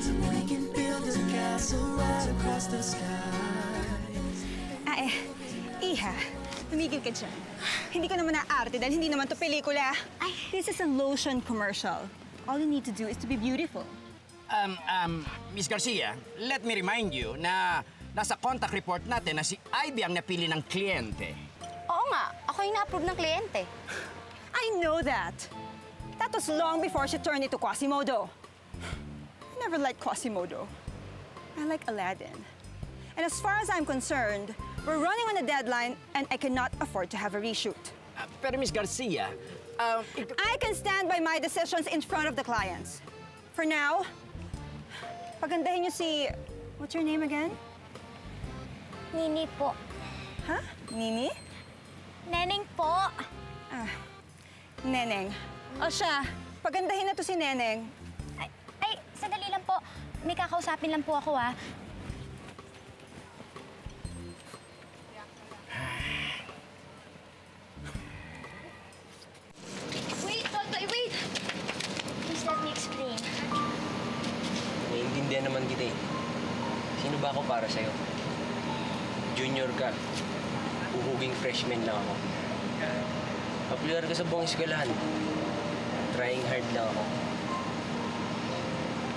So we can build a castle right across the sky. Iha, tumigil ka dyan. Hindi ka naman naaarte dahil hindi naman to pelikula. This is a lotion commercial. All you need to do is to be beautiful. Miss Garcia, let me remind you na nasa contact report natin na si Ivy ang napili ng kliyente. Oo nga, ako yung na-approve ng kliyente. I know that. That was long before she turned into Quasimodo. Never liked Quasimodo. I like Aladdin. And as far as I'm concerned, we're running on a deadline and I cannot afford to have a reshoot. Pero Miss Garcia, I can stand by my decisions in front of the clients. For now, pagandahin niyo si... What's your name again? Nini po. Huh? Nini? Neneng po. Neneng. O siya, pagandahin na to si Neneng. Ay, sandali lang po. May kakausapin lang po ako, ah. Wait, Totoy, wait! Please let me explain. Naiintindihan naman kita eh. Sino ba ako para sa'yo? Junior ka. Uhuging freshman lang ako. Popular ka sa buong eskwelahan. Trying hard lang ako.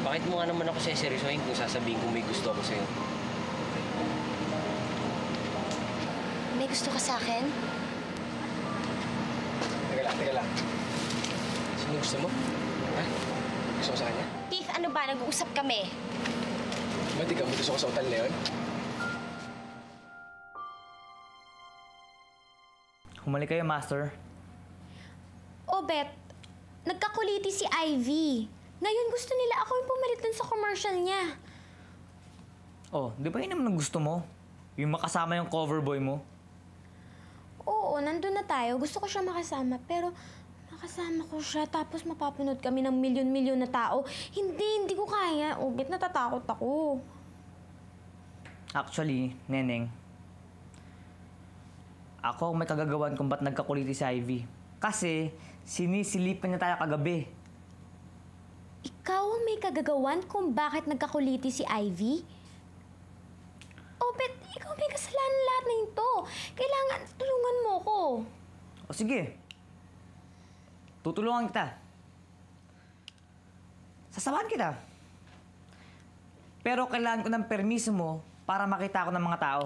Bakit mo nga naman ako seseryosohin kung sasabihin kong may gusto ako sa'yo? May gusto ka sa akin? Teka lang. Sino gusto mo? Ha? Gusto ko sa kanya? Keith, ano ba? Nag-uusap kami. Ba't ikaw may gusto ko sa hotel na yun? Humalik kayo, Master. Oh, Bet, nagkakuliti si Ivy. Ngayon gusto nila ako yung pumalit dun sa commercial niya. Oh, di ba yun naman ang gusto mo? Yung makasama yung cover boy mo? Oo, nandun na tayo. Gusto ko siya makasama, pero makasama ko siya tapos mapapanood kami ng milyon-milyon na tao. Hindi ko kaya. Oh, Bet, natatakot ako. Actually, Neneng, ako may kagagawan kung ba't nagkakuliti si Ivy. Kasi sinisilipan niya tayo kagabi. Ikaw ang may kagagawan kung bakit nagkakuliti si Ivy? Oh, Bet, ikaw may kasalanan lahat na ito. Kailangan tulungan mo ko. O sige, tutulungan kita. Sasamahan kita. Pero kailangan ko ng permiso mo para makita ako ng mga tao.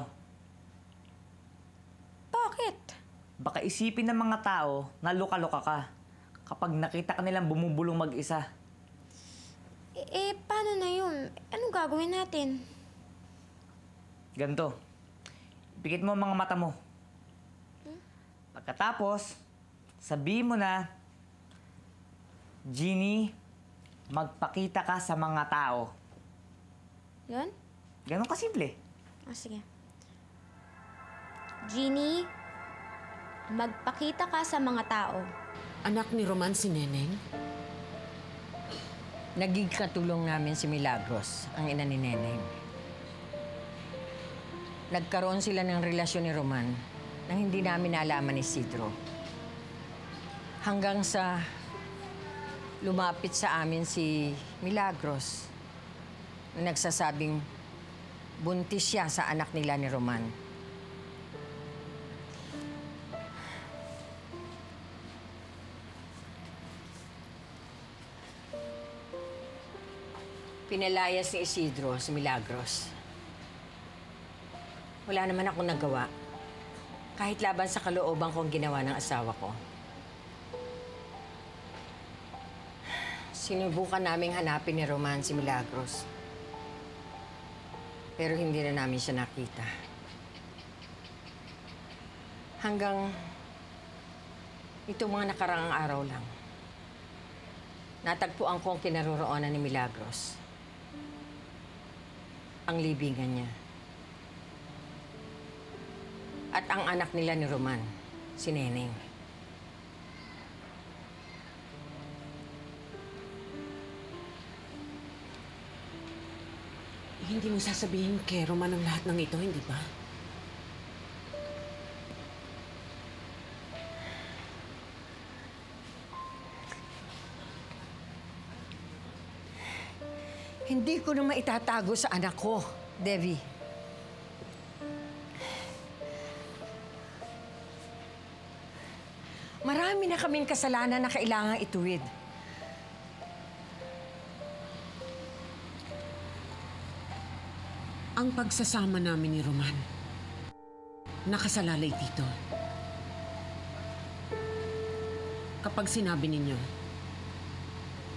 Bakit? Baka isipin ng mga tao na luka-luka ka kapag nakita ka nilang bumubulong mag-isa. Paano na yun? Anong gagawin natin? Ganito. Pikit mo ang mga mata mo. Pagkatapos, sabihin mo na, Jeannie, magpakita ka sa mga tao. Yun? Ganon kasimple. Sige. Jeannie, magpakita ka sa mga tao. Anak ni Roman si Neneng? Naging katulong namin si Milagros, ang ina ni Neneng. Nagkaroon sila ng relasyon ni Roman nang hindi namin nalaman ni Isidro. Hanggang sa lumapit sa amin si Milagros na nagsasabing buntis siya sa anak nila ni Roman. Pinalayas ni Isidro si Milagros. Wala naman akong nagawa. Kahit laban sa kalooban kong ginawa ng asawa ko. Sinubukan naming hanapin ni Roman si Milagros. Pero hindi na namin siya nakita. Hanggang itong mga nakaraang araw lang. Natagpuan ko ang kinaroroonan ni Milagros. Ang libingan niya. At ang anak nila ni Roman, si Neneng. Hindi mo sasabihin kay Roman ang lahat ng ito, hindi ba? Hindi ko na maitatago sa anak ko, Devi. Marami na kaming kasalanan na kailangang ituwid. Ang pagsasama namin ni Roman, nakasalalay dito. Kapag sinabi ninyo,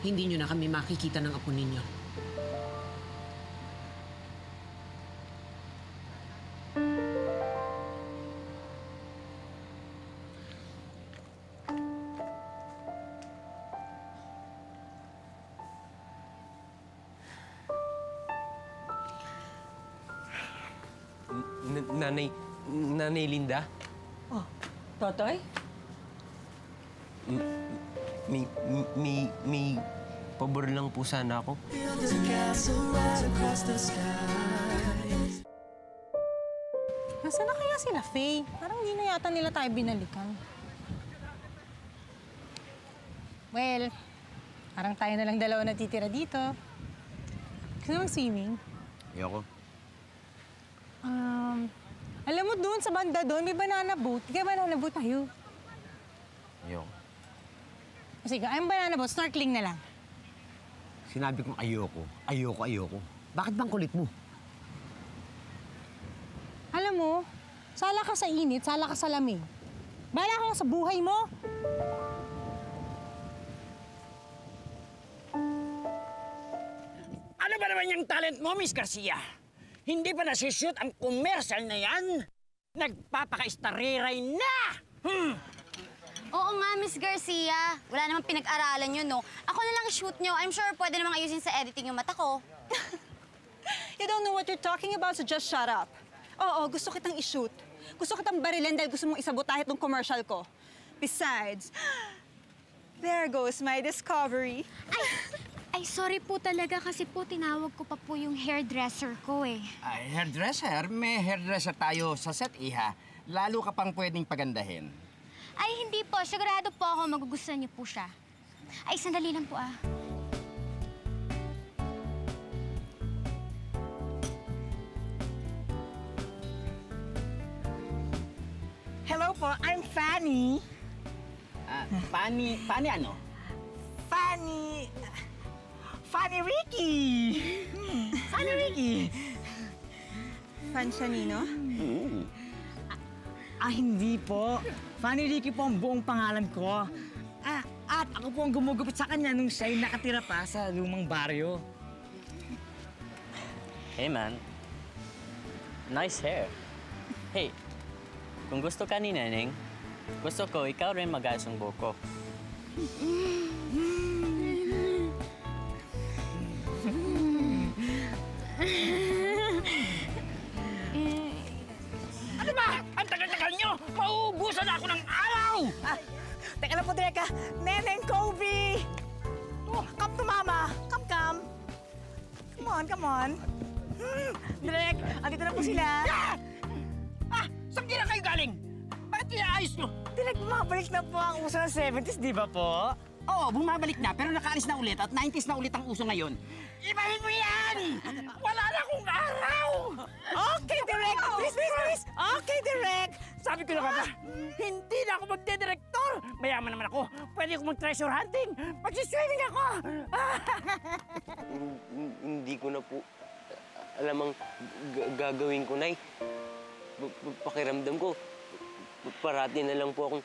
hindi nyo na kami makikita ng apo ninyo. Nanay Linda? Oh, Totoy? May pabor lang po sana ako. Build a castle right across the sky. Nasaan na kaya sila, Faye? Parang hindi na yata nila tayo binalikan. Well, parang tayo na lang dalawa natitira dito. Gusto mo mag-swimming? Ayoko. Alam mo doon sa banda doon, may banana boat. Kaya banana boat tayo. Ayoko. Sige, ang banana boat, snorkeling na lang. Sinabi kong ayoko. Ayoko. Bakit bang kulit mo? Alam mo, sala ka sa init, sala ka sa lamig. Bahala ka sa buhay mo. Ano ba naman yung talent mo, Miss Garcia? Hindi pa nasushoot ang commercial na yan? Nagpapaka-istariray na! Oo nga, Miss Garcia. Wala namang pinag-aralan yun, no? Ako na lang shoot nyo. I'm sure pwede namang ayusin sa editing yung mata ko. You don't know what you're talking about, so just shut up. Oo, gusto kitang i-shoot. Gusto kitang barilan dahil gusto mong isabotahe itong commercial ko. Besides, there goes my discovery. Ay, sorry po talaga kasi po tinawag ko pa po yung hairdresser ko eh. Ay, hairdresser? May hairdresser tayo sa set, Iha. Lalo ka pang pwedeng pagandahin. Ay, hindi po. Sigurado po ako magugustuhan niyo po siya. Ay, sandali lang po ah. Hello po, I'm Fanny. Fanny ano? Fanny Ricky. Fanny Ricky. Fancianino? Hindi po. Fanny Ricky po ang buong pangalan ko. At ako po ang gumugupit sa kanya nung siya'y nakatira pa sa lumang baryo. Hey man, nice hair. Hey, kung gusto ka ni Neneng, gusto ko ikaw rin mag-ayos ang buhok ko. Ano ba? Ang tagal-tagal nyo! Mauubusan na ako ng araw! Teka lang po, Dreka. Neneng Kobe! Oh, come to Mama. Come. Come on. Drek, andito na po sila. Saan na kayo galing? Bakit iaayos nyo? Drek, bumabalik na po ang uso ng 70s, di ba po? Oo, bumabalik na, pero nakaalis na ulit at 90s na ulit ang uso ngayon. Ibahin mo yan! Wala na akong araw! Okay, Direk! Please! Okay, Direk! Sabi ko na ba, hindi na ako magde-direktor! Mayaman naman ako. Pwede ako mag-treasure hunting. Magsiswimming ako! Hindi ko na po alam ang gagawin ko, Nay. Pakiramdam ko, parati na lang po akong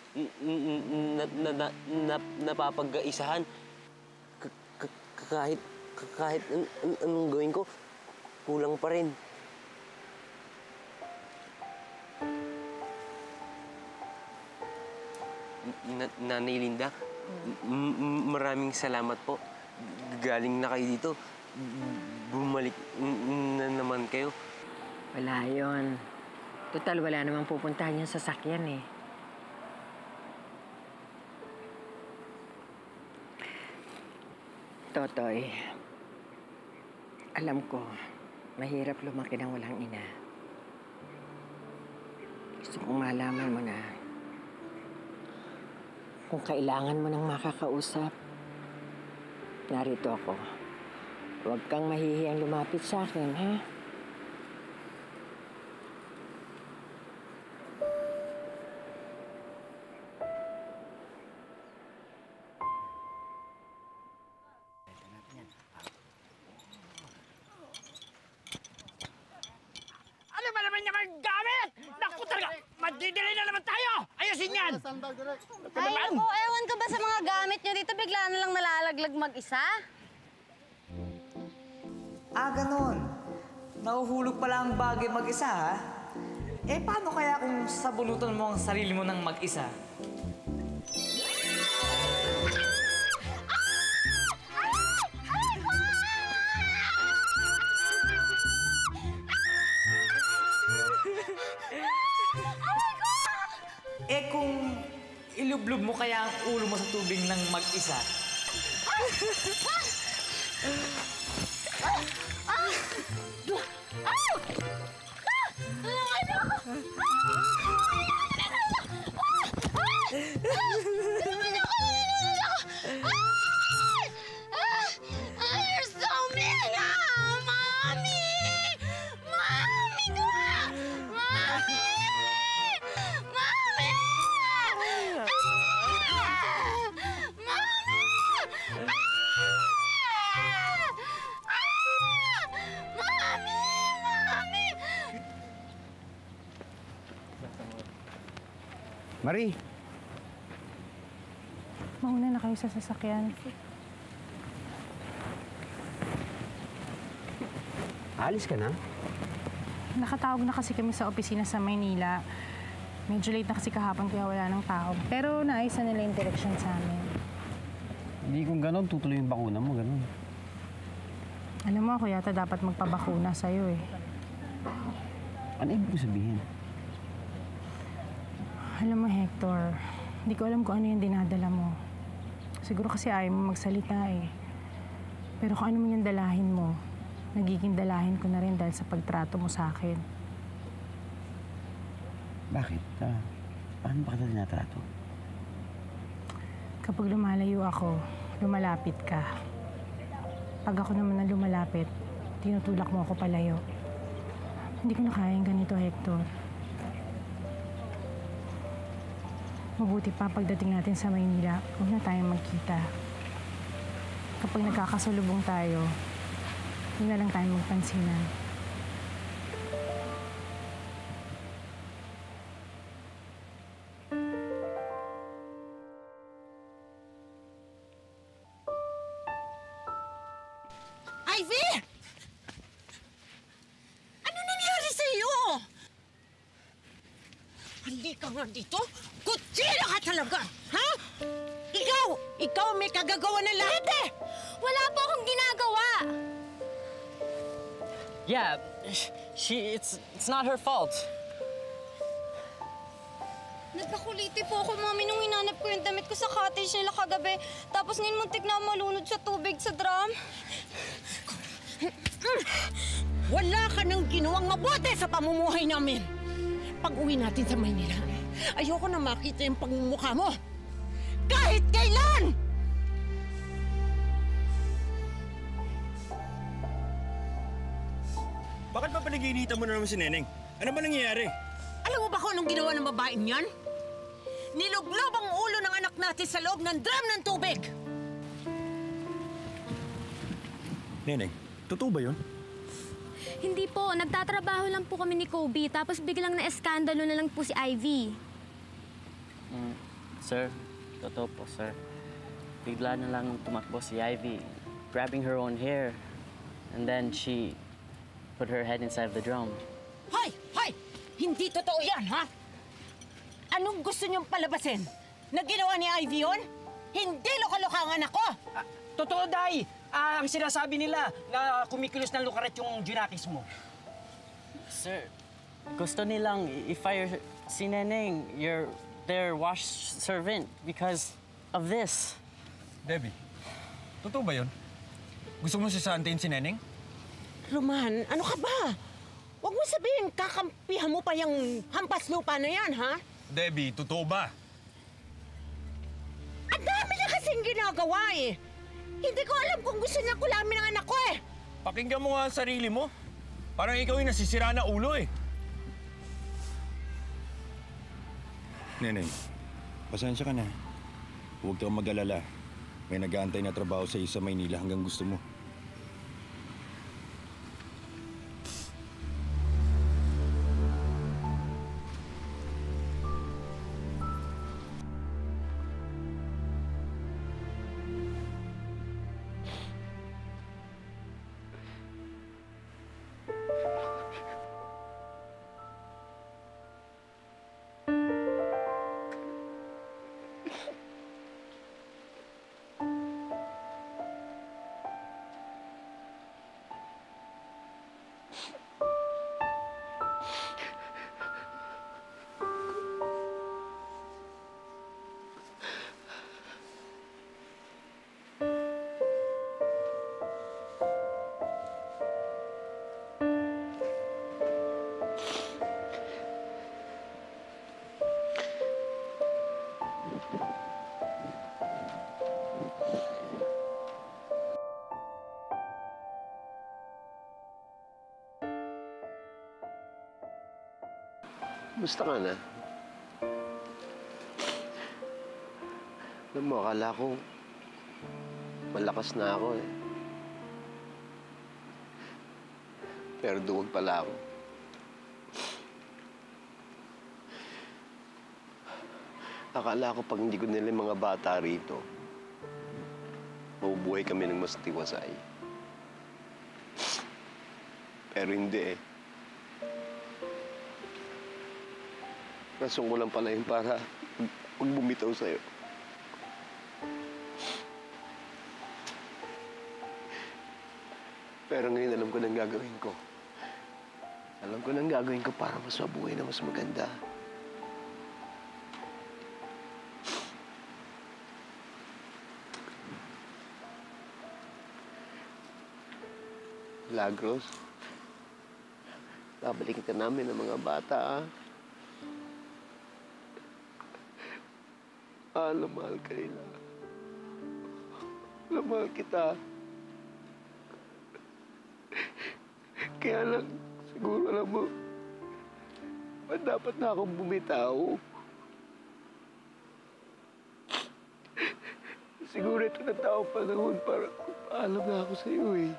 napapag-aisahan. Kahit anong gawin ko, kulang pa rin. Nanay Linda, maraming salamat po. Galing na kayo dito. Bumalik na naman kayo. Wala yun. Total, wala namang pupuntahan yung sasakyan eh. Totoy, alam ko, mahirap lumaki ng walang ina. Gusto kong malaman mo na kung kailangan mo ng makakausap, narito ako Huwag kang mahihiyang lumapit sa akin, ha? Ano ba naman yung gamit? Naku talaga, madidili na naman tayo! Ayusin yan! Ay, naku, ewan ka ba sa mga gamit nyo dito? Bigla na lang nalalaglag mag-isa? Ah, ganun. Nahuhulog pala ang bagay mag-isa, ha? Eh, paano kaya kung sabunutan mo ang sarili mo ng mag-isa? Eh, kung ilublob mo kaya ang ulo mo sa tubig ng mag-isa? You're so mean! Mommy! Mommy! Mommy! Mommy! Marie! Mauna na kayo sa sasakyan. Alis ka na? Nakatawag na kasi kami sa opisina sa Maynila. Medyo late na kasi kahapon kaya wala ng tao. Pero naayos na nila yung direksyon sa amin. Hindi kung gano'n, tutuloy yung bakuna mo, gano'n. Alam mo, ako yata dapat magpabakuna sa'yo eh. Ano ibig sabihin? Alam mo, Hector, hindi ko alam kung ano yung dinadala mo. Siguro kasi ayaw mo magsalita eh. Pero kung ano man yung dalahin mo, nagiging dalahin ko na rin dahil sa pagtrato mo sa akin. Bakit? Paano ba kita tinatrato? Kapag lumalayo ako, lumalapit ka. Pag ako naman na lumalapit, tinutulak mo ako palayo. Hindi ko na kayang ganito, Hector. Mabuti pa pagdating natin sa Maynila, huwag na tayong magkita. Kapag nagkakasalubong tayo, huwag na lang tayong magpansinan. Ivy! Ano nangyari sa iyo? Halika nga dito. Kutsila ka talaga, ha? Ikaw may kagagawa ng lahat eh! Wala po akong ginagawa! Yeah, it's not her fault. Nagkakuliti po ako, Mami, nung hinanap ko yung damit ko sa cottage nila kagabi. Tapos ngayon muntik na malunod sa tubig sa drum. Wala ka nang ginawang mabuti sa pamumuhay namin. Pag-uwi natin sa Maynila, ayoko na makita yung pagmumukha mo. Kahit kailan! Bakit ba panaginita mo na naman si Neneng? Ano ba nangyayari? Alam mo ba kung anong ginawa ng babaeng yan? Niluglob ang ulo ng anak natin sa loob ng drum ng tubig! Neneng, totoo ba yun? Hindi po. Nagtatrabaho lang po kami ni Kobe. Tapos biglang na-eskandalo na lang po si Ivy. Sir, totoo po, sir. Bigla na lang tumakbo si Ivy, grabbing her own hair. And then she put her head inside the drum. Hoy! Hoy! Hindi totoo yan, ha? Anong gusto niyong palabasin? Na ginawa ni Ivy yun? Hindi loka-loka ang anak ko! Totoo, Day! Ang sinasabi nila na kumikilos ng lukaret yung ginakis mo. Sir, gusto nilang i-fire si Neneng, their wash servant, because of this. Debbie, totoo ba yun? Gusto mo sisantayin si Neneng? Roman, ano ka ba? Huwag mo sabihin, kakampihan mo pa yung hampas lupa na yan, ha? Debbie, totoo ba? Ang dami na kasing ginagawa eh. Hindi ko alam kung gusto niya kulamin ang anak ko eh. Pakinggan mo nga ang sarili mo. Parang ikaw yung nasisira na ulo eh. Neneng, pasensya ka na. Huwag kang mag-alala. May nag-aantay na trabaho sa iyo sa Maynila hanggang gusto mo. Kumusta ka na? Alam mo, akala ko malakas na ako eh. Pero doon pala ako. Akala ko pag hindi ko nila yung mga bata rito, mabubuhay kami ng mas tiwasay. Pero hindi eh. Rason ko lang pala yun para huwag bumitaw sa'yo. Pero ngayon alam ko nang gagawin ko. Alam ko nang gagawin ko para mas mabuhay na mas maganda. Milagros, babalikin ka namin ng mga bata, ah. Mahal ka nila. Mahal kita. Kaya lang, siguro alam mo, dapat na akong bumitaw. Siguro ito na tao panahon para paalam na ako sa iyo eh.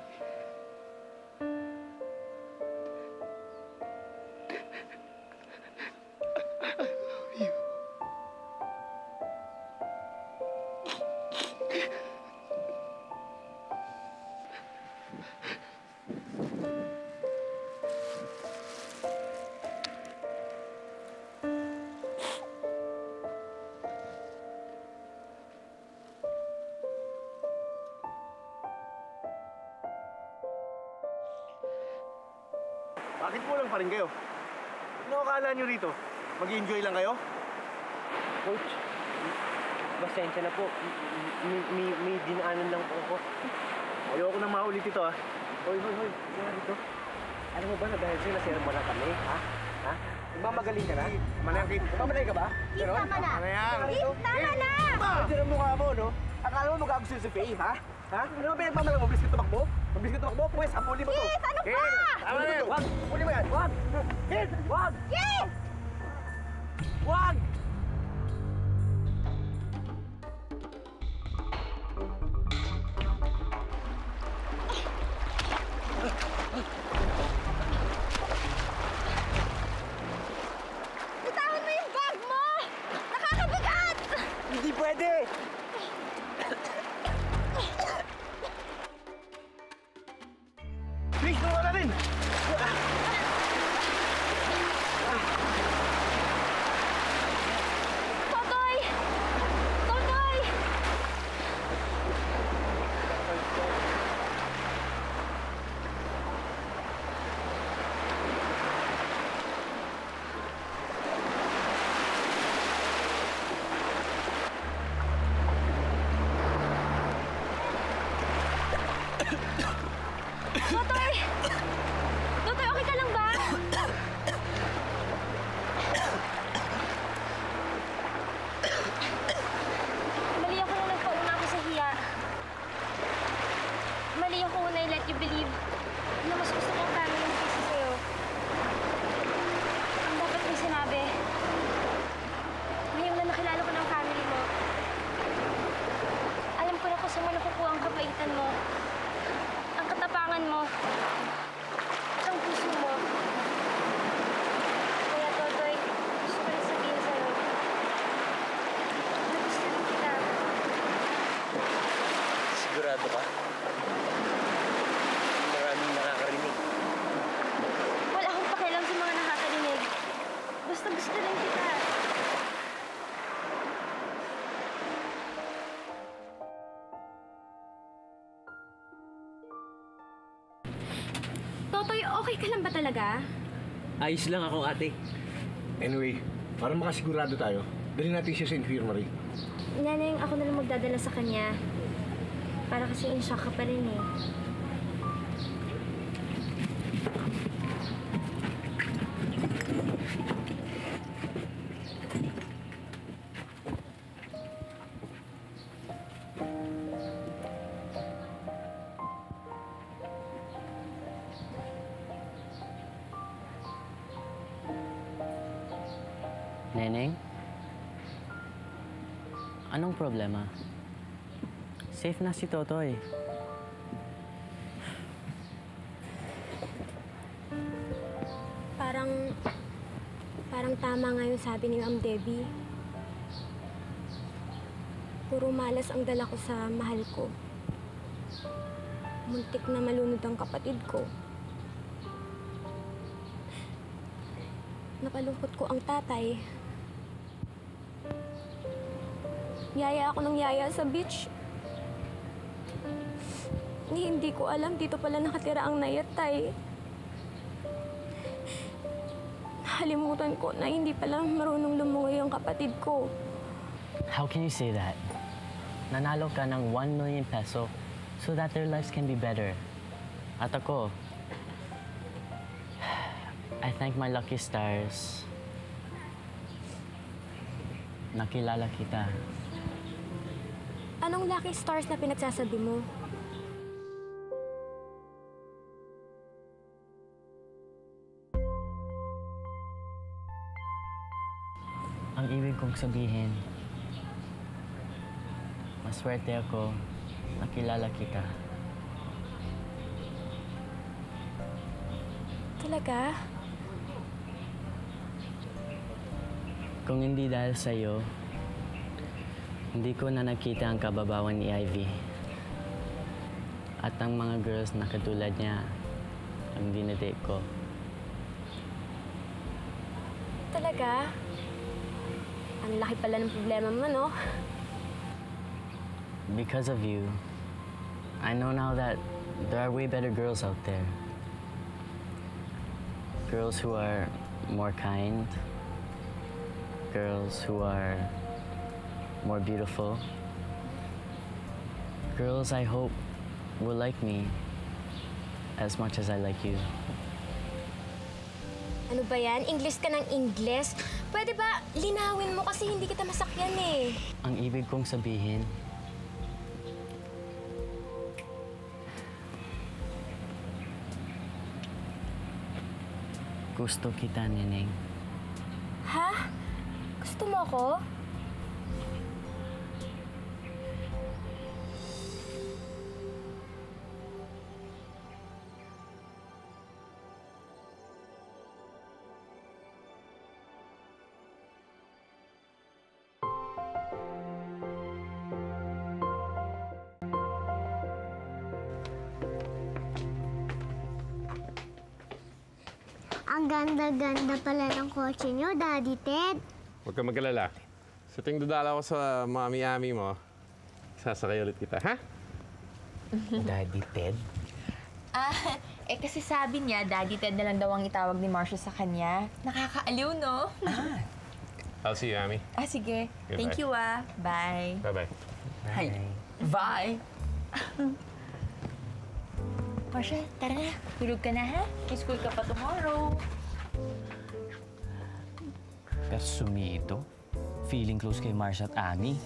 Bakit kulang pa rin kayo? Ano akala nyo rito? Mag-enjoy lang kayo? Coach, pasensya na po. May dinaanan lang po ako. Ayoko nang maulit ito, ah. Hoy. Kaya rito. Alam mo ba na dahil sa'yo nasira mo na kami, ha? Ha? Nagmamagaling ka na? Manangkit. Nagmamalay ka ba? Pero, tama na! ano yan? Tama na! Pwede na mukha mo, no? Akala mo mag-agusto si Faye, ha? Ha? Ano ba pinagmamalang mo? Bilis ka tumakbo? Mabilis ka tumakbo? Pwes, hapuli mo to. Yes! Ano ba? Tama na yan! Wag! Hapuli mo yan! Wag! Kid! Wag! Yes! Wag! Bitawan mo yung bag mo! Nakakabigat! Hindi pwede! Please, tuwa na rin! Totoy! Totoy! Totoy! sigurado ka? Maraming nakakarinig. Wala akong pakialam sa mga nakakarinig. Basta gusto rin kita. Totoy, okay ka lang ba talaga? Ayos lang ako, ate. Anyway, para makasigurado tayo, dali natin siya sa infirmary. Nanay, ako na lang magdadala sa kanya. Para kasi in-shock ka pa rin eh. Neneng? Anong problema? Safe na si Totoy. Parang tama nga yung sabi ni Ma'am Debbie. Puro malas ang dala ko sa mahal ko. Muntik na malunod ang kapatid ko. Napalungkot ko ang tatay. Yaya ako ng yaya sa beach. Hindi ko alam, dito pala nakatira ang nayatay. Nakalimutan ko na hindi pala marunong lumungoy ang kapatid ko. How can you say that? Nanalo ka ng 1 million peso so that their lives can be better. At ako, I thank my lucky stars. Nakilala kita. Anong lucky stars na pinagsasabi mo? Ang ibig kong sabihin, maswerte ako, nakilala kita. Talaga? Kung hindi dahil sa'yo, hindi ko na nakita ang kababawan ni Ivy. At ang mga girls na katulad niya ang dinedate ko. Talaga? Ang laki pala ng problema mo, no? Because of you, I know now that there are way better girls out there. Girls who are more kind. Girls who are more beautiful. Girls I hope will like me as much as I like you. Ano ba yan? English ka ng English? Pwede ba linawin mo kasi hindi kita masakyan eh. Ang ibig kong sabihin, gusto kita, Neneng. Ha? Gusto mo ako? Ang ganda-ganda pala ng kotse niyo, Daddy Ted. Huwag kang mag-alala. Sa tuwing dadala ko sa mami-ami mo, sasakay ulit kita, ha? Daddy Ted? Kasi sabi niya, Daddy Ted na lang daw ang itawag ni Marcia sa kanya. Nakakaaliw, no? I'll see you, Ami. Sige. Goodbye. Thank you, Bye. Bye-bye. Hi. Bye. Marcia, tara na. Tulog ka na, ha? May school ka pa tomorrow. Pero sumito, feeling close kay Marcia at Ami.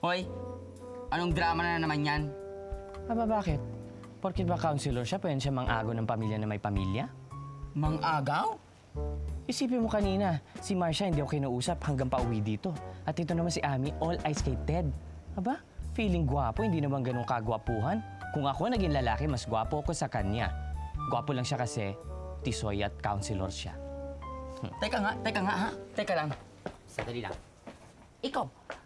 Hoy, anong drama na naman yan? Aba, bakit? Porkit ba counselor siya, pwede siya mang-agaw ng pamilya na may pamilya? Mang-agaw? Isipin mo kanina, si Marcia hindi ako kinausap hanggang pauwi dito. At ito naman si Ami, all eyes kay Ted. Aba, feeling gwapo, hindi naman ganun kagwapuhan. Kung ako naging lalaki, mas gwapo ako sa kanya. Gwapo lang siya kasi tisoy at counselor siya. Teka nga ha? Teka lang. Sandali lang. Ikaw,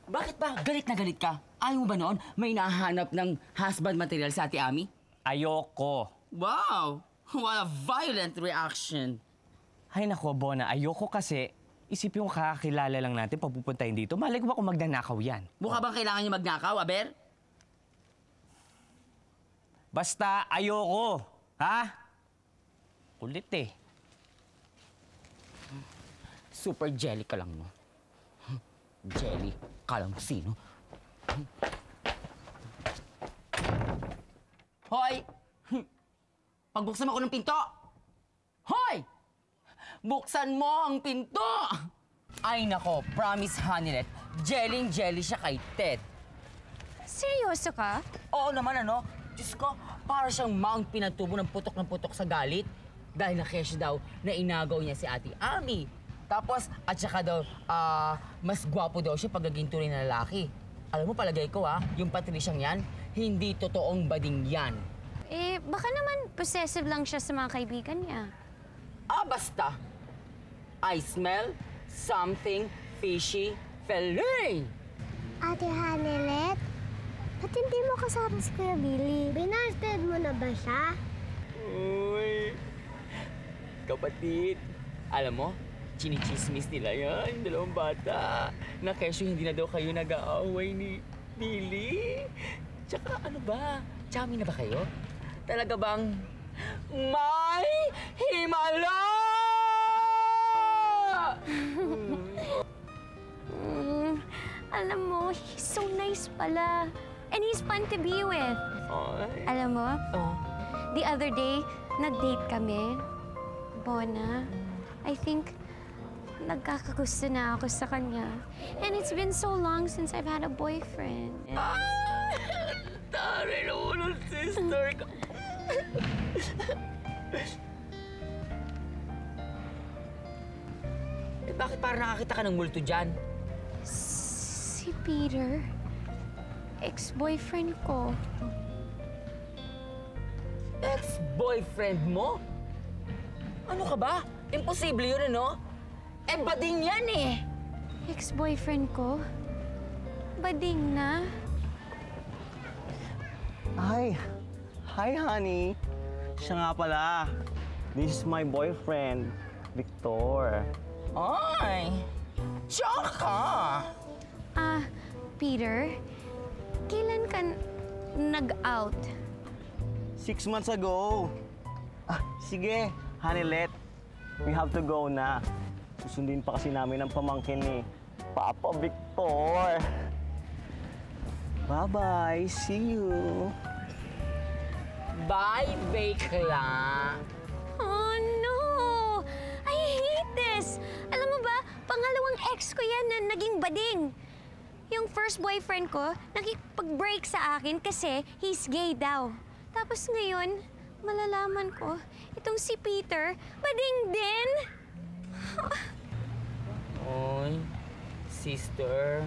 bakit ba galit na galit ka? Ayaw mo ba noon may nahanap ng husband material sa Ate Ami? Ayoko. Wow! What a violent reaction. Ay nako, Bona, ayoko kasi isipin ko kakakilala lang natin papupuntahin dito. Malay ko ba kung magnanakaw yan? Mukha bang kailangan niya magnakaw, Aber? Basta ayoko. Ha? Kulit eh. Super jelly ka lang, no? Jelly? Kala mo sino? Hoy! Pagbuksan mo ako ng pinto! Hoy! Buksan mo ang pinto! Ay nako, promise Honeylet, jelly siya kay Ted. Seryoso ka? Oo naman ano. Diyos ko, para siyang Mount Pinatubo ng putok sa galit. Dahil nakesyo daw na inagaw niya si Ate Ami. Tapos, at saka daw, mas gwapo daw siya pag naging tunay na lalaki. Alam mo, palagay ko yung Patriciang yan, hindi totoong bading yan. Eh, baka naman possessive lang siya sa mga kaibigan niya. Basta. I smell something fishy feline. Ate Hanelet, ba't hindi mo kasama si Kuya Billy? Binasted mo na ba siya? Uy, kapatid. Alam mo, chinichismis nila yan, yung dalawang bata. Na kesyo hindi na daw kayo nag-aaway ni Billy. Tsaka ano ba, chummy na ba kayo? Talaga bang may himala? Alam mo, he's so nice pala. And he's fun to be with. Alam mo, the other day, nag-date kami. Bona, I think nagkakagusto na ako sa kanya. And it's been so long since I've had a boyfriend. Taray na unang sister ka. Bakit parang nakakita ka ng multo dyan? Si Peter, ex-boyfriend ko. Ex-boyfriend mo? Ano ka ba? Imposible yun, ano? Bading yan eh! Ex-boyfriend ko? Bading na? Hi, honey. Siya nga pala. This is my boyfriend, Victor. Ay! Tsaka! Peter, kailan ka nag-out? 6 months ago. Sige, Hanilet. We have to go na. Susundin pa kasi namin ang pamangkin ni Papa Victor. Bye-bye. See you. Bye, Bakla. Oh, no! I hate this! Alam mo ba, pangalawang ex ko yan na naging bading. Yung first boyfriend ko, nakipag-break sa akin kasi he's gay daw. Tapos ngayon, malalaman ko, itong si Peter, bading din. Oy, sister.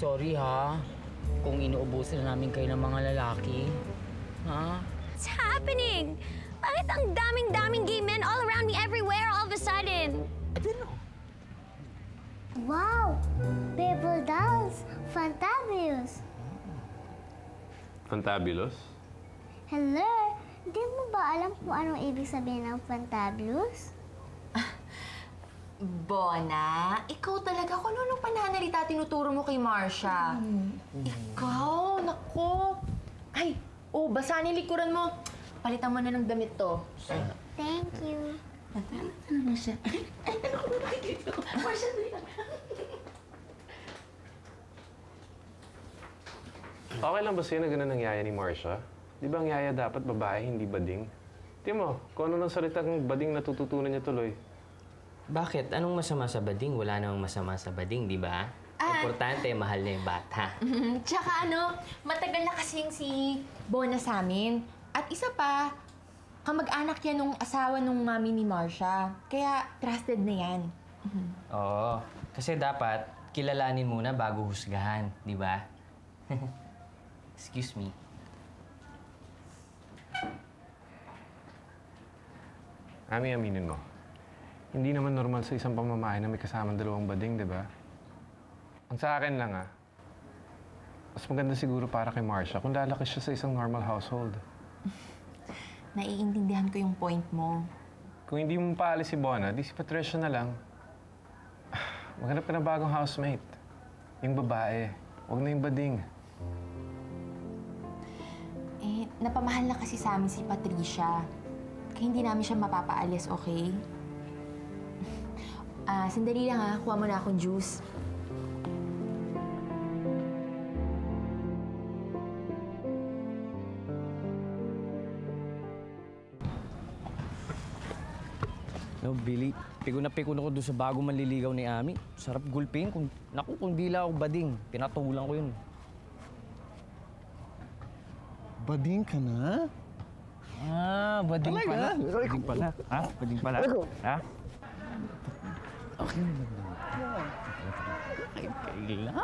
Sorry ha, kung inuubusan na namin kayo ng mga lalaki. Ha? What's happening? Bakit ang daming gay men all around me everywhere all of a sudden? I don't know. Wow! Paper dolls! Fantabulous! Fantabulous? Hello! Hindi mo ba alam kung anong ibig sabihin ng fantabulous? Bona, ikaw talaga kung anong pananalita tinuturo mo kay Marcia. Ikaw, nako. Ay, basahan yung likuran mo. Palitan mo na ng damit to. Thank you. Ano na siya? Ay, ano ko ba nakikita ko? Marcia, dali lang. Okay lang ba sa'yo na ganun ang yaya ni Marcia? Di ba ang yaya dapat babae, hindi bading? Tingnan mo, kung ano ng salitang bading natututunan niya tuloy. Bakit? Anong masama sa bading? Wala namang masama sa bading, di ba? Importante, mahal na yung bata. Tsaka matagal na kasing si Bona sa amin. At isa pa, kamag-anak yan nung asawa nung mami ni Marcia. Kaya trusted na yan. Oo. Kasi dapat, kilalanin muna bago husgahan, di ba? Excuse me. Ami, aminin mo. Hindi naman normal sa isang pamamahay na may kasamang dalawang bading, di ba? Ang sa akin lang, Mas maganda siguro para kay Marcia kung lalaki siya sa isang normal household. Naiintindihan ko yung point mo. Kung hindi mo paalis si Bona, di si Patricia na lang. Maghanap ka ng bagong housemate. Yung babae. Huwag na yung bading. Eh, napamahal na kasi sa amin si Patricia. Kaya hindi namin siya mapapaalis, okay? Sandali lang ha. Kuha mo na akong juice. No, Billy, piko na ako doon sa bago manliligaw ni Ami. Sarap gulpin. Kung di lang ako bading, pinatulang ko yun. Bading ka na? Bading Talaga? pala. Bading pala. Ha? Bading pala. Ha? Okay naman. Kailan?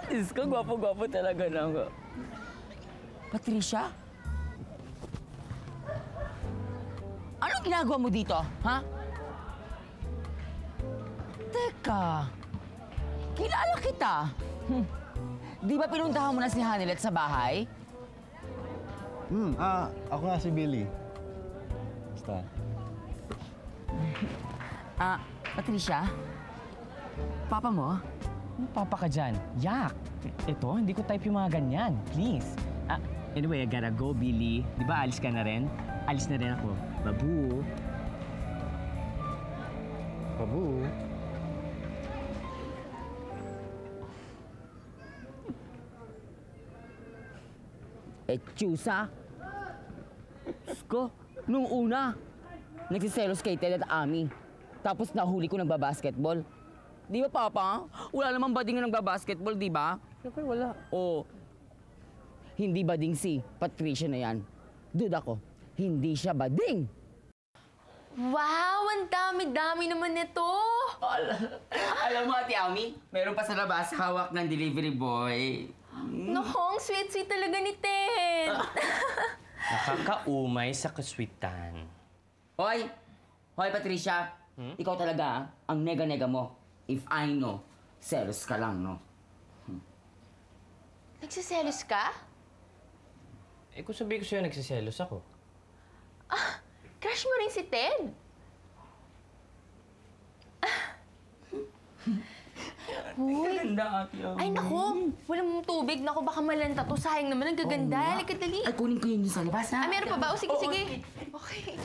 Diyos ko, gwapo-gwapo talaga na ako. Patricia? Anong ginagawa mo dito, ha? Teka, kilala kita. Di ba pinuntahan mo na si Hanilet sa bahay? Ako nga si Billy. Basta. Patricia? Papa mo? Ano papa ka dyan? Yak! Ito, hindi ko type yung mga ganyan. Please. Anyway, I gotta go, Billy. Di ba alis ka na rin? Alis na rin ako. Babu. Babu? Chusa. Diyos ko, nung una, nagsiselos kay Ted at Ami. Tapos nahuli ko nagbabasketball. Di ba, Papa? Wala namang bading na nagbabasketball, di ba? Siyempre, wala. O, hindi bading si Patricia na yan. Duda ko, hindi siya bading. Wow! Ang dami-dami naman nito! Alam mo, Ate Ami, meron pa sa labas hawak ng delivery boy. Naku, ang sweet-sweet talaga ni Ted! Nakakaumay sa kaswitan. Hoy! Hoy, Patricia! Ikaw talaga, ang nega-nega mo. If I know, selos ka lang, no? Nagsiselos ka? Eh, kung sabihin ko sa'yo, nagsiselos ako. Crush mo rin si Ted? Uy! Ganda, Ate Ami. Ay, naku! Walang tubig. Naku, baka malanta to. Sayang naman, ang gaganda. Halika, dali. Ay, kunin ko yun sa labas, ha? Meron pa ba? O, sige, sige. Okay.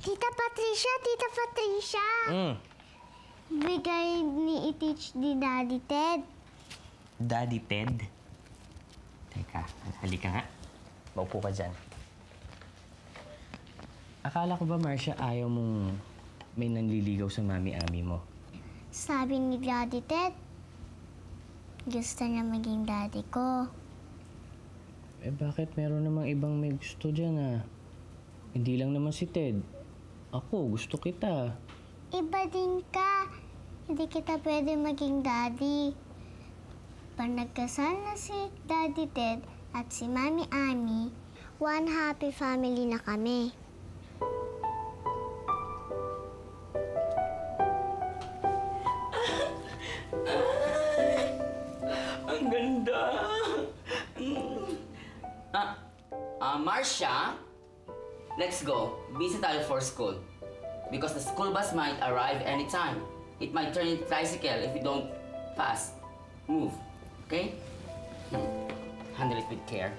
Tita Patricia! Bigay ni i-teach ni Daddy Ted. Daddy Ted? Teka, halika nga. Maupo ka dyan. Akala ko ba, Marcia, ayaw mong may nanliligaw sa mami-ami mo? Sabi ni Daddy Ted, gusto niya maging daddy ko. Eh, bakit meron namang ibang may gusto dyan, Hindi lang naman si Ted. Ako, gusto kita. Iba din ka. Hindi kita pwede maging daddy. Pag nagkasal na si Daddy Ted at si Mami Ami, one happy family na kami. Ang ganda! Marcia, let's go. Busy tayo for school. Because the school bus might arrive anytime. It might turn into tricycle if you don't fast move. Okay? Handle it with care.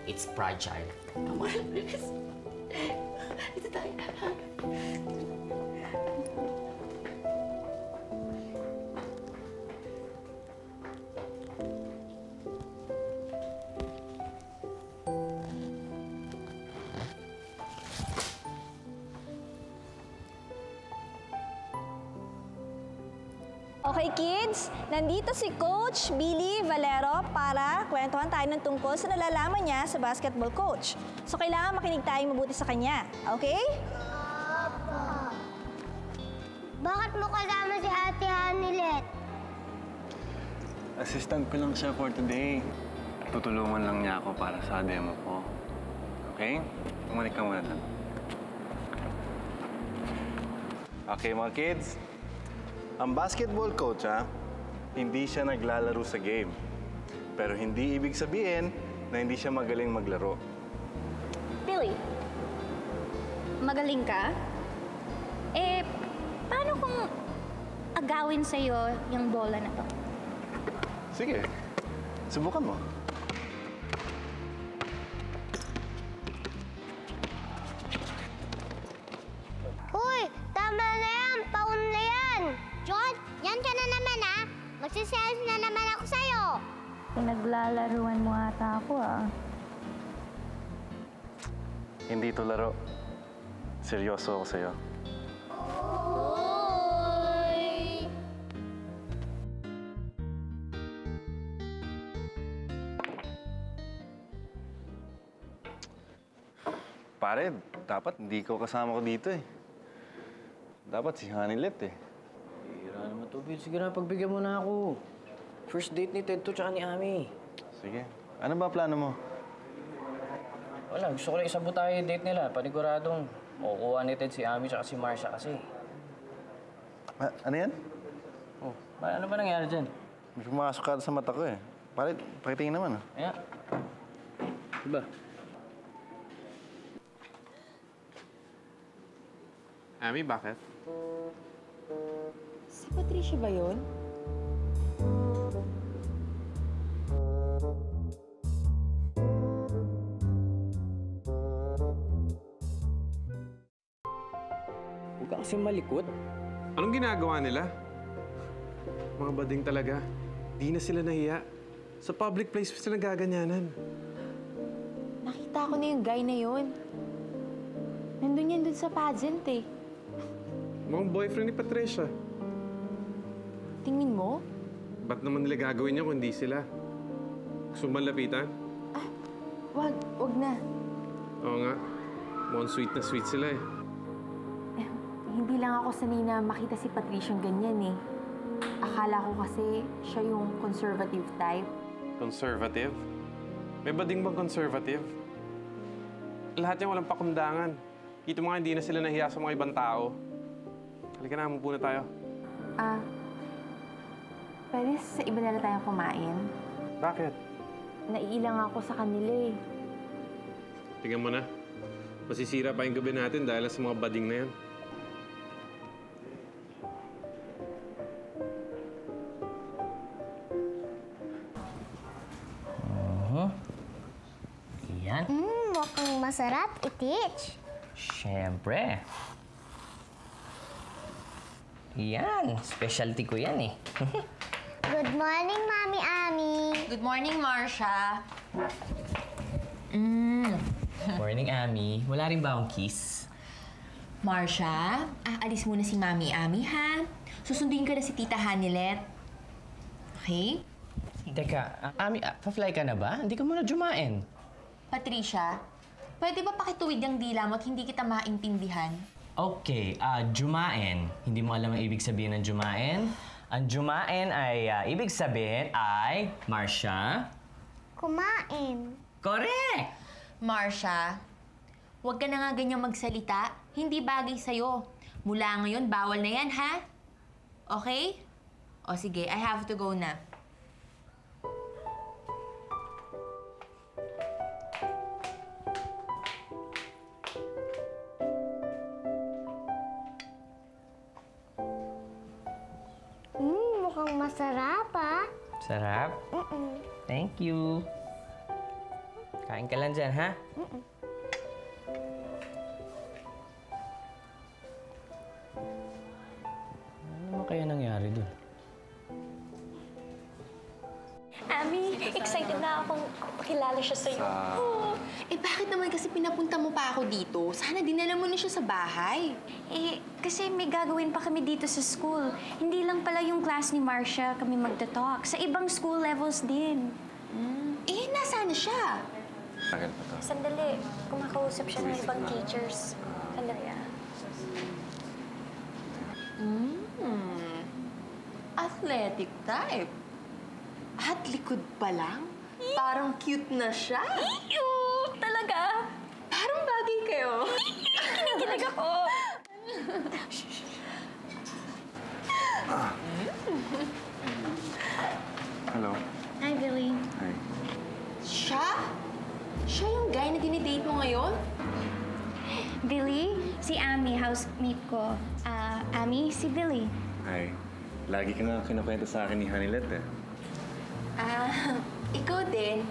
It's fragile. Come on, please. Ito tayo. Okay kids, nandito si Coach Billy Valero para kwentuhan tayo ng tungkol sa nalalaman niya sa basketball coach. So kailangan makinig tayo mabuti sa kanya, okay? Opo. Bakit mo kasama si Ate Hanilet? Assistant ko lang siya for today. Tutulungan lang niya ako para sa demo ko. Okay? Umunik ka muna doon. Okay, mga kids. Ang basketball coach, hindi siya naglalaro sa game. Pero hindi ibig sabihin na hindi siya magaling maglaro. Billy, magaling ka? Eh, paano kung agawin sa'yo yung bola na to? Sige, subukan mo. Hoy! Tama na yan! Paun na yan! John, yan ka na naman ah! Magsiselos na naman ako sa'yo! Pinaglalaruan mo ata ako ah. Hindi to laro. Seryoso ako sa'yo. Pare, dapat hindi ko kasama ko dito eh. Dapat si Hanilet eh. Hira naman to, Bill. Sige na, pagbigyan mo na ako. First date ni Ted to tsaka ni Ami. Sige. Ano ba plano mo? Wala, gusto ko lang isabot tayo yung date nila. Paniguradong makukuha ni Ted si Ami tsaka si Marcia kasi. Ano yan? Oh, ano ba nangyari dyan? May pumasok ka sa mata ko eh. Pare, pakitingin naman ah. Ayan. Diba? Ami, bakit? Si Patricia ba yun? Huwag ka kasi malikot. Anong ginagawa nila? Mga bading talaga. Di na sila nahiya. Sa public place sila gaganyanan. Nakita ko na yung guy na yun. Nandun yan dun sa pageant eh. Mukhang boyfriend ni Patricia. Tingin mo? Ba't naman nila gagawin niya kung hindi sila? Gusto mo malapitan? Wag na. Oo nga. Mukhang sweet na sweet sila eh. Hindi lang ako sanay na makita si Patricia ganyan eh. Akala ko kasi siya yung conservative type. Conservative? May bading bang conservative? Lahat niya walang pakundangan. Kita mo nga hindi na sila nahiya sa mga ibang tao. Halika na, muna tayo. Pwede sa iba na lang tayong kumain? Bakit? Naiilang ako sa kanila eh. Tingnan mo na. Masisira pa yung gabi natin dahil sa mga bading na yan. Yan. Mukhang masarap i-teach. Siyempre. Yan. Specialty ko yan eh. Good morning, Mami Ami. Good morning, Marcia. Morning, Ami. Wala rin ba akong kiss? Marcia, aalis muna si Mami Ami, ha? Susunduin ka na si Tita Hanilet. Okay? Teka, Ami, pa-fly ka na ba? Hindi ka muna jumain. Patricia, pwede ba pakituwid ang dila mo at hindi kita maintindihan? Okay, jumain. Hindi mo alam ang ibig sabihin ng jumain? Ang jumain ay, ibig sabihin ay, Marcia? Kumain. Correct! Marcia, huwag ka na nga ganyang magsalita. Hindi bagay sa'yo. Mula ngayon, bawal na yan, ha? Okay? O sige, I have to go na. Mukhang masarap ah. Sarap? Thank you. Kain ka lang dyan, ha? Ano naman kaya nangyari dun? Ami, excited na akong pakilala siya sa'yo. Eh bakit naman kasi pinapunta mo pa ako dito? Sana dinala mo na siya sa bahay. Eh, kasi may gagawin pa kami dito sa school. Hindi lang pala yung class ni Marcia kami magta-talk. Sa ibang school levels din. Eh, nasaan na siya? Sandali, kumakausap siya ng ibang teachers. Sandali Athletic type. At likod pa lang? Parang cute na siya. Cute! Talaga? Parang bagay kayo. Kinikilig ako. Hello. Hi, Billy. Hi. Siya? Siya yung guy na dinidate mo ngayon? Billy, si Ami, housemate ko. Ami, si Billy. Hi. Lagi ka nga kinukwento sa akin ni Hanilet eh. Ikaw din.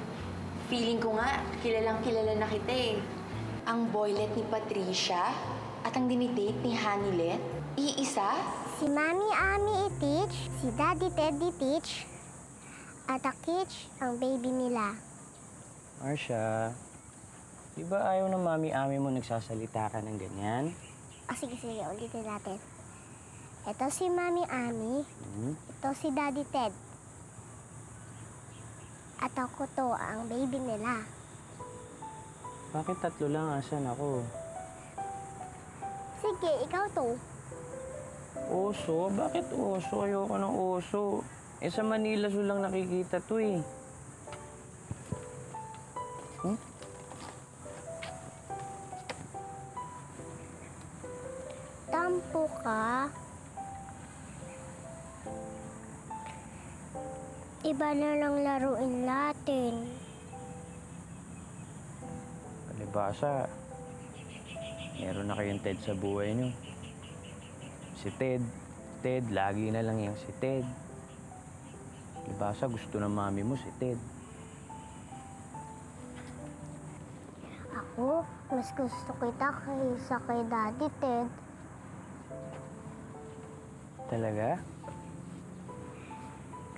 Feeling ko nga, kilalang-kilala na kita eh. Ang boylet ni Patricia at ang dinidate ni Hanilet, iisa? Si Mami Ami i-teach, si Daddy Ted i-teach, at Akich ang baby nila. Marsha, di ba ayaw ng mami-ami mo nagsasalita ka ng ganyan? Sige, ulitin natin. Ito si Mami Ami, ito si Daddy Ted. At ako to, ang baby nila. Bakit tatlo lang? Asan ako? Sige, ikaw to. Oso? Bakit oso? Ayoko ng oso. Sa Manila so lang nakikita to eh. Tampo ka. Iba na lang laruin natin. Palibasa, meron na kayong Ted sa buhay niyo. Si Ted, lagi na lang yung si Ted. Palibasa, gusto ng mami mo si Ted. Ako, mas gusto kita kaysa kay Daddy Ted. Talaga?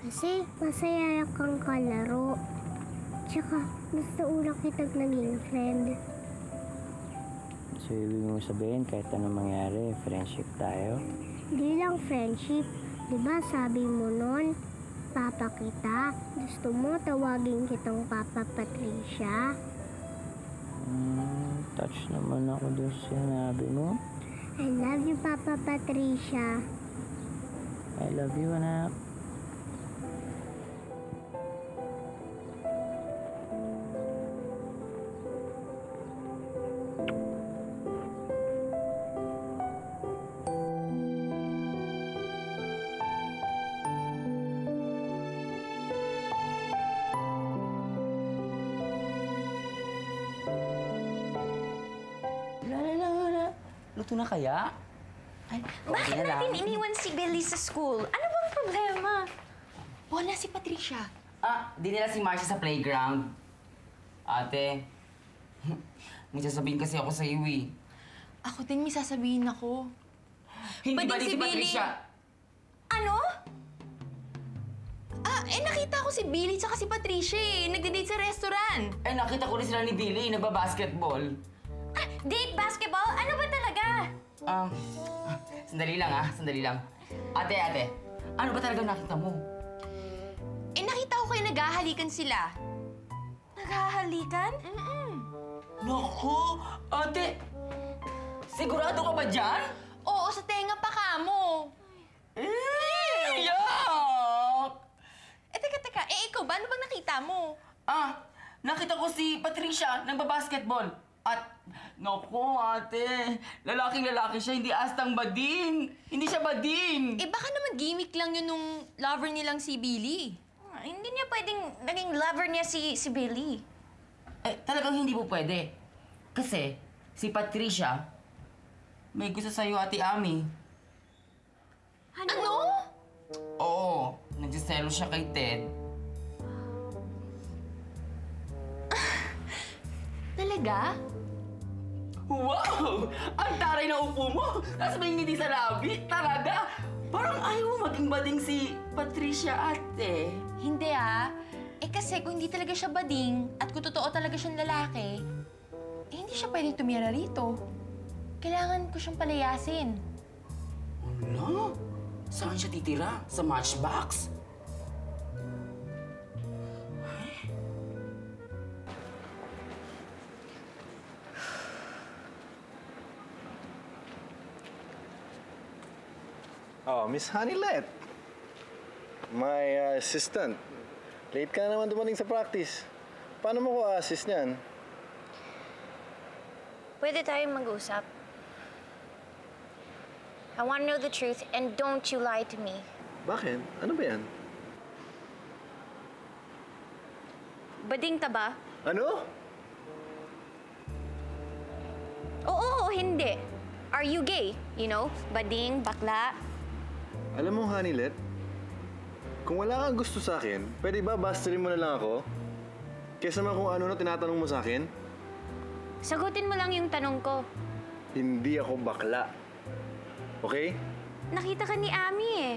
Kasi masaya kang kalaro. Tsaka, gusto ulang kitang naging friend. So, ibig mo sabihin, kahit anong mangyari, friendship tayo? Di lang friendship. Diba sabi mo nun, Papa kita, gusto mo tawagin kitang Papa Patricia? Touch naman ako doon sa sinabi mo. I love you, Papa Patricia. I love you, anak. Luto na kaya? Ay, bakit natin iniwan si Billy sa school? Ano bang problema? Wala si Patricia. Dinala si Marcia sa playground. Ate, may sasabihin kasi ako sa iyo eh. Ako din may sasabihin ako. Hindi ba si Patricia? Ano? Nakita ko si Billy tsaka si Patricia eh. Nagde-date sa restaurant. Nakita ko rin sila ni Billy, nagbabasketball. Date basketball? Ano ba talaga? Sandali lang. Ate, ano ba talaga nakita mo? Nakita ko kayo naghahalikan sila. Naghahalikan? Naku, ate! Sigurado ka ba dyan? Oo, sa tenga pa kamo. Yak! Teka. Ikaw ba? Ano bang nakita mo? Nakita ko si Patricia nagbabasketball. At, naku, ate, lalaking-lalaki siya, hindi astang bading. Hindi siya bading. Baka naman gimmick lang yun nung lover nilang si Billy. Hindi niya pwedeng naging lover niya si Billy. Talagang hindi po pwede. Kasi, si Patricia, may gusto sa'yo, Ate Ami. Ano? Oo, nagsiselo siya kay Ted. Talaga? Wow! Ang taray na upo mo! Tapos may ngiti sa labi. Talaga? Parang ayaw mo maging bading si Patricia, ate. Hindi kasi kung hindi talaga siya bading at kung totoo talaga siyang lalaki, hindi siya pwedeng tumira rito. Kailangan ko siyang palayasin. Ano? Saan siya titira? Sa Matchbox? Oh, Miss Hanilet. My assistant. Late ka na naman dumating sa practice. Paano mo ko assist niyan? Pwede tayong mag-usap. I want to know the truth and don't you lie to me. Bakit? Ano ba yan? Bading ka ba? Ano? Oo, hindi. Are you gay? You know, bading, bakla. Alam mo, Hanilet, kung wala kang gusto sa akin, pwede ba basturin mo na lang ako? Kesa naman kung ano na tinatanong mo sa akin? Sagutin mo lang yung tanong ko. Hindi ako bakla. Okay? Nakita ka ni Ami eh.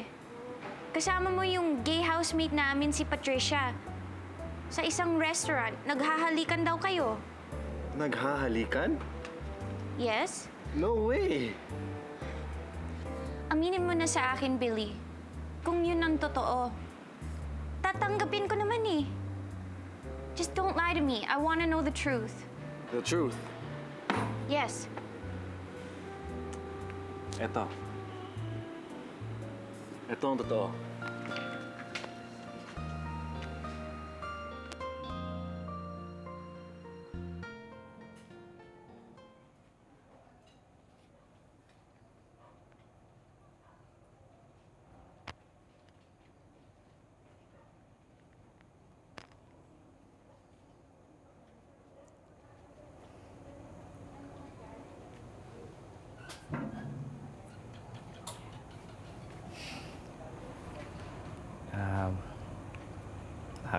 Kasama mo yung gay housemate namin si Patricia. Sa isang restaurant, naghahalikan daw kayo. Naghahalikan? Yes? No way! Aminin mo na sa akin, Billy. Kung yun ang totoo. Tatanggapin ko naman eh. Just don't lie to me. I want to know the truth. The truth? Yes. Ito. Ito ang totoo.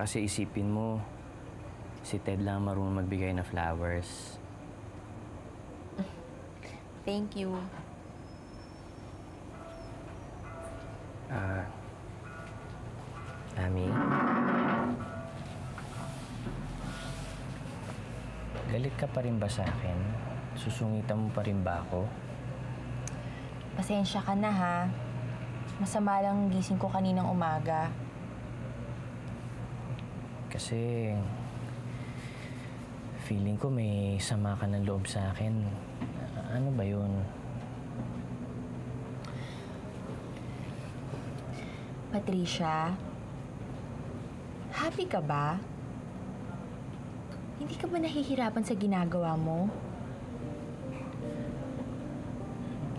Kasi isipin mo, si Ted lang marunong magbigay na flowers. Thank you. Ami? Galit ka pa rin ba sa akin? Susungitan mo pa rin ba ako? Pasensya ka na ha. Masama lang gising ko kaninang umaga. Kasi feeling ko may sama ka ng loob sa akin. Ano ba yun? Patricia, happy ka ba? Hindi ka ba nahihirapan sa ginagawa mo?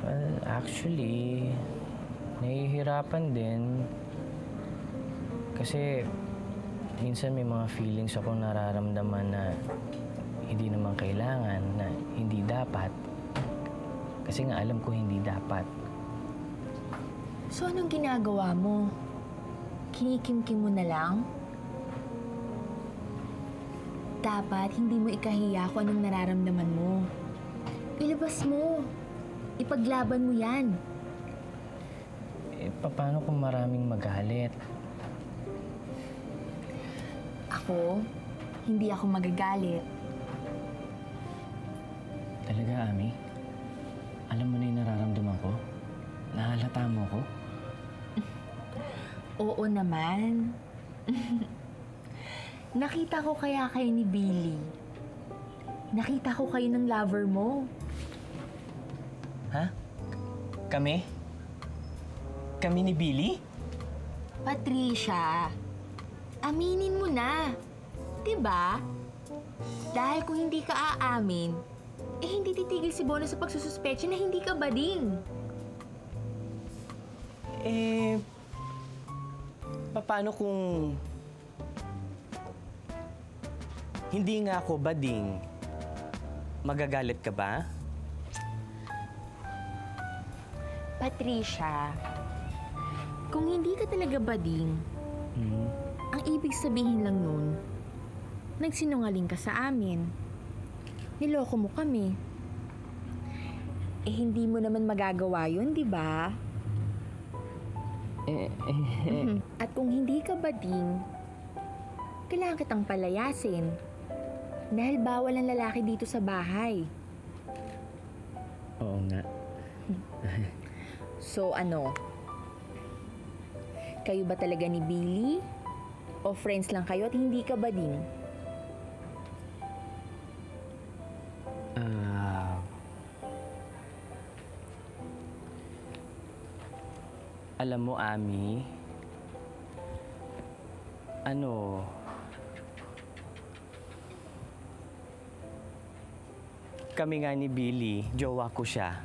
Well, actually, nahihirapan din. Kasi minsan may mga feelings akong nararamdaman na hindi naman kailangan, na hindi dapat. Kasi nga alam ko hindi dapat. So anong ginagawa mo? Kinikimkim mo na lang? Dapat hindi mo ikahiya kung anong nararamdaman mo. Ilabas mo. Ipaglaban mo yan. Eh, paano kung maraming magalit? Ako, hindi ako magagalit. Talaga, Ami? Alam mo na yung nararamdaman ko? Nahalata mo ko? Oo naman. Nakita ko kaya kayo ni Billy. Nakita ko kayo ng lover mo. Ha? Kami? Kami ni Billy? Patricia, aminin mo na. Diba? Dahil kung hindi ka aamin, eh hindi titigil si Bono sa pagsususpecha na hindi ka bading. Eh, paano kung hindi nga ako bading? Magagalit ka ba? Patricia, kung hindi ka talaga bading, ang ibig sabihin lang nun, nagsinungaling ka sa amin. Niloko mo kami. Eh, hindi mo naman magagawa yun, di ba? At kung hindi ka bading, kailangan kitang palayasin. Dahil bawal ang lalaki dito sa bahay. Oo nga. So ano? Kayo ba talaga ni Billy? O friends lang kayo at hindi ka bading? Alam mo, Ami, kami nga ni Billy, jowa ko siya.